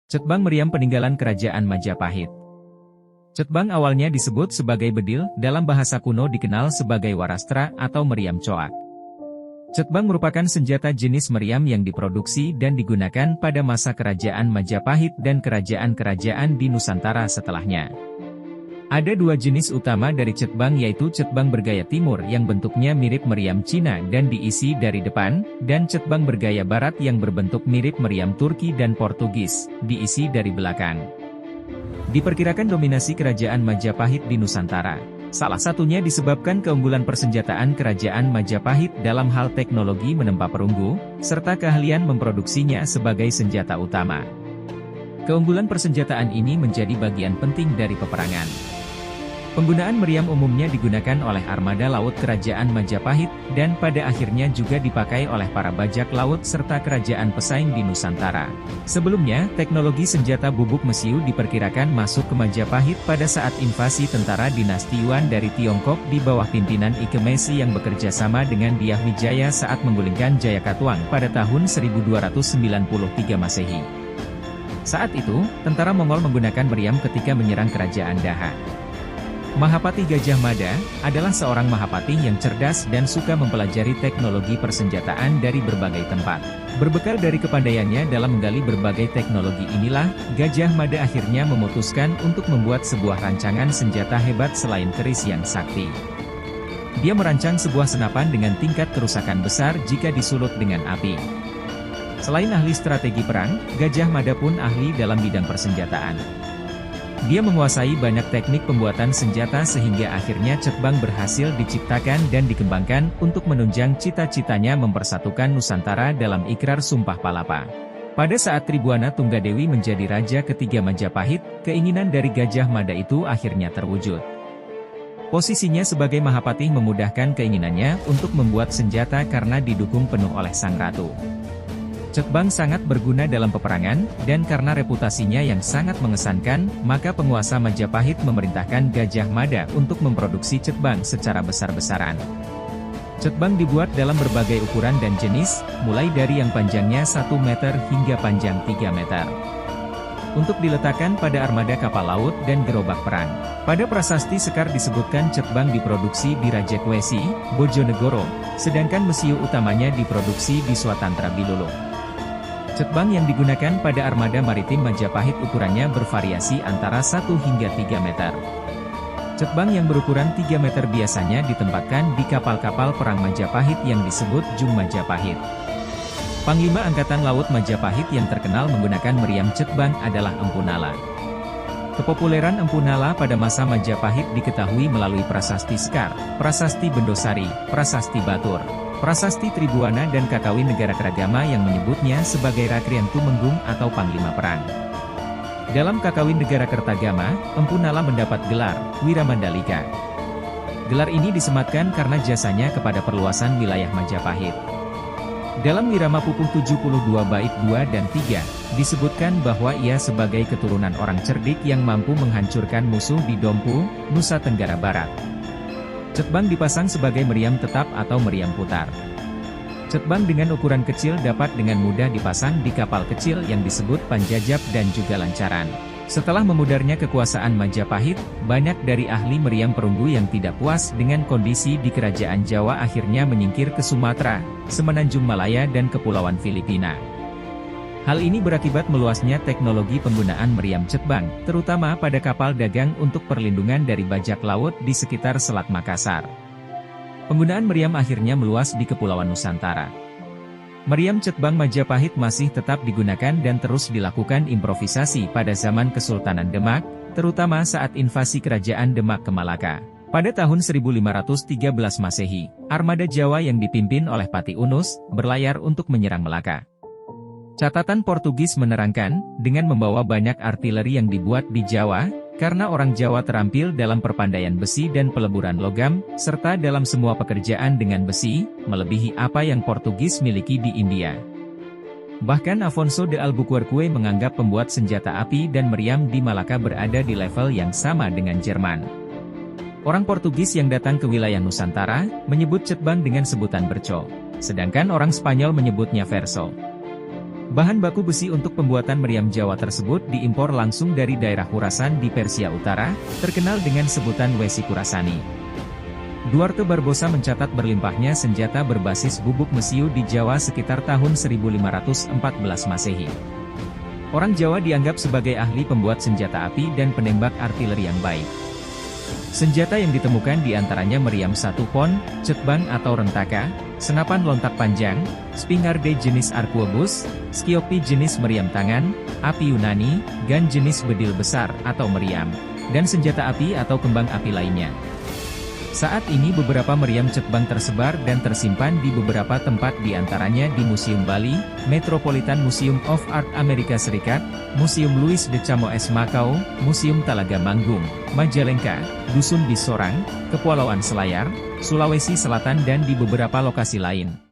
Cetbang meriam peninggalan Kerajaan Majapahit. Cetbang awalnya disebut sebagai bedil, dalam bahasa kuno dikenal sebagai warastra atau meriam coak. Cetbang merupakan senjata jenis meriam yang diproduksi dan digunakan pada masa Kerajaan Majapahit dan kerajaan-kerajaan di Nusantara setelahnya. Ada dua jenis utama dari cetbang, yaitu cetbang bergaya timur yang bentuknya mirip meriam Cina dan diisi dari depan, dan cetbang bergaya barat yang berbentuk mirip meriam Turki dan Portugis, diisi dari belakang. Diperkirakan dominasi Kerajaan Majapahit di Nusantara. Salah satunya disebabkan keunggulan persenjataan Kerajaan Majapahit dalam hal teknologi menempa perunggu, serta keahlian memproduksinya sebagai senjata utama. Keunggulan persenjataan ini menjadi bagian penting dari peperangan. Penggunaan meriam umumnya digunakan oleh armada laut Kerajaan Majapahit, dan pada akhirnya juga dipakai oleh para bajak laut serta kerajaan pesaing di Nusantara. Sebelumnya, teknologi senjata bubuk mesiu diperkirakan masuk ke Majapahit pada saat invasi tentara dinasti Yuan dari Tiongkok di bawah pimpinan Ike Mesi yang bekerja sama dengan Dyah Wijaya saat menggulingkan Jayakatwang pada tahun 1293 Masehi. Saat itu, tentara Mongol menggunakan meriam ketika menyerang Kerajaan Daha. Mahapati Gajah Mada adalah seorang mahapati yang cerdas dan suka mempelajari teknologi persenjataan dari berbagai tempat. Berbekal dari kepandaiannya dalam menggali berbagai teknologi inilah, Gajah Mada akhirnya memutuskan untuk membuat sebuah rancangan senjata hebat selain keris yang sakti. Dia merancang sebuah senapan dengan tingkat kerusakan besar jika disulut dengan api. Selain ahli strategi perang, Gajah Mada pun ahli dalam bidang persenjataan. Dia menguasai banyak teknik pembuatan senjata sehingga akhirnya cetbang berhasil diciptakan dan dikembangkan untuk menunjang cita-citanya mempersatukan Nusantara dalam Ikrar Sumpah Palapa. Pada saat Tribuana Tunggadewi menjadi raja ketiga Majapahit, keinginan dari Gajah Mada itu akhirnya terwujud. Posisinya sebagai Mahapati memudahkan keinginannya untuk membuat senjata karena didukung penuh oleh sang ratu. Cetbang sangat berguna dalam peperangan, dan karena reputasinya yang sangat mengesankan, maka penguasa Majapahit memerintahkan Gajah Mada untuk memproduksi cetbang secara besar-besaran. Cetbang dibuat dalam berbagai ukuran dan jenis, mulai dari yang panjangnya 1 meter hingga panjang 3 meter. Untuk diletakkan pada armada kapal laut dan gerobak perang. Pada prasasti Sekar disebutkan cetbang diproduksi di Rajakwesi, Bojonegoro, sedangkan mesiu utamanya diproduksi di Swatantra Biluluk. Cetbang yang digunakan pada armada maritim Majapahit ukurannya bervariasi antara 1 hingga 3 meter. Cetbang yang berukuran 3 meter biasanya ditempatkan di kapal-kapal perang Majapahit yang disebut Jung Majapahit. Panglima Angkatan Laut Majapahit yang terkenal menggunakan meriam cetbang adalah Empu Nala. Kepopuleran Empu Nala pada masa Majapahit diketahui melalui prasasti Sekar, prasasti Bendosari, prasasti Batur, prasasti Tribuana dan Kakawin Negara Keragama yang menyebutnya sebagai Rakrian Tumenggung atau Panglima Perang. Dalam Kakawin Negara Kertagama, Empu Nala mendapat gelar Wiramandalika. Gelar ini disematkan karena jasanya kepada perluasan wilayah Majapahit. Dalam Wirama Pupuh 72 bait 2 dan 3, disebutkan bahwa ia sebagai keturunan orang cerdik yang mampu menghancurkan musuh di Dompu, Nusa Tenggara Barat. Cetbang dipasang sebagai meriam tetap atau meriam putar. Cetbang dengan ukuran kecil dapat dengan mudah dipasang di kapal kecil yang disebut panjajab dan juga lancaran. Setelah memudarnya kekuasaan Majapahit, banyak dari ahli meriam perunggu yang tidak puas dengan kondisi di Kerajaan Jawa akhirnya menyingkir ke Sumatera, Semenanjung Malaya dan Kepulauan Filipina. Hal ini berakibat meluasnya teknologi penggunaan meriam cetbang, terutama pada kapal dagang untuk perlindungan dari bajak laut di sekitar Selat Makassar. Penggunaan meriam akhirnya meluas di Kepulauan Nusantara. Meriam cetbang Majapahit masih tetap digunakan dan terus dilakukan improvisasi pada zaman Kesultanan Demak, terutama saat invasi Kerajaan Demak ke Malaka. Pada tahun 1513 Masehi, armada Jawa yang dipimpin oleh Pati Unus, berlayar untuk menyerang Melaka. Catatan Portugis menerangkan, dengan membawa banyak artileri yang dibuat di Jawa, karena orang Jawa terampil dalam perpandaian besi dan peleburan logam, serta dalam semua pekerjaan dengan besi, melebihi apa yang Portugis miliki di India. Bahkan Afonso de Albuquerque menganggap pembuat senjata api dan meriam di Malaka berada di level yang sama dengan Jerman. Orang Portugis yang datang ke wilayah Nusantara, menyebut cetbang dengan sebutan berco, sedangkan orang Spanyol menyebutnya verso. Bahan baku besi untuk pembuatan meriam Jawa tersebut diimpor langsung dari daerah Khurasan di Persia Utara, terkenal dengan sebutan Wesi Khurasani. Duarte Barbosa mencatat berlimpahnya senjata berbasis bubuk mesiu di Jawa sekitar tahun 1514 Masehi. Orang Jawa dianggap sebagai ahli pembuat senjata api dan penembak artileri yang baik. Senjata yang ditemukan diantaranya meriam 1 pon, cetbang atau rentaka, senapan lontak panjang, spingarde jenis arquebus, skiopi jenis meriam tangan, api Yunani, gun jenis bedil besar atau meriam, dan senjata api atau kembang api lainnya. Saat ini beberapa meriam cetbang tersebar dan tersimpan di beberapa tempat diantaranya di Museum Bali, Metropolitan Museum of Art Amerika Serikat, Museum Louis de Chamois Macau, Museum Talaga Manggung, Majalengka, Dusun Bisorang, Kepulauan Selayar, Sulawesi Selatan dan di beberapa lokasi lain.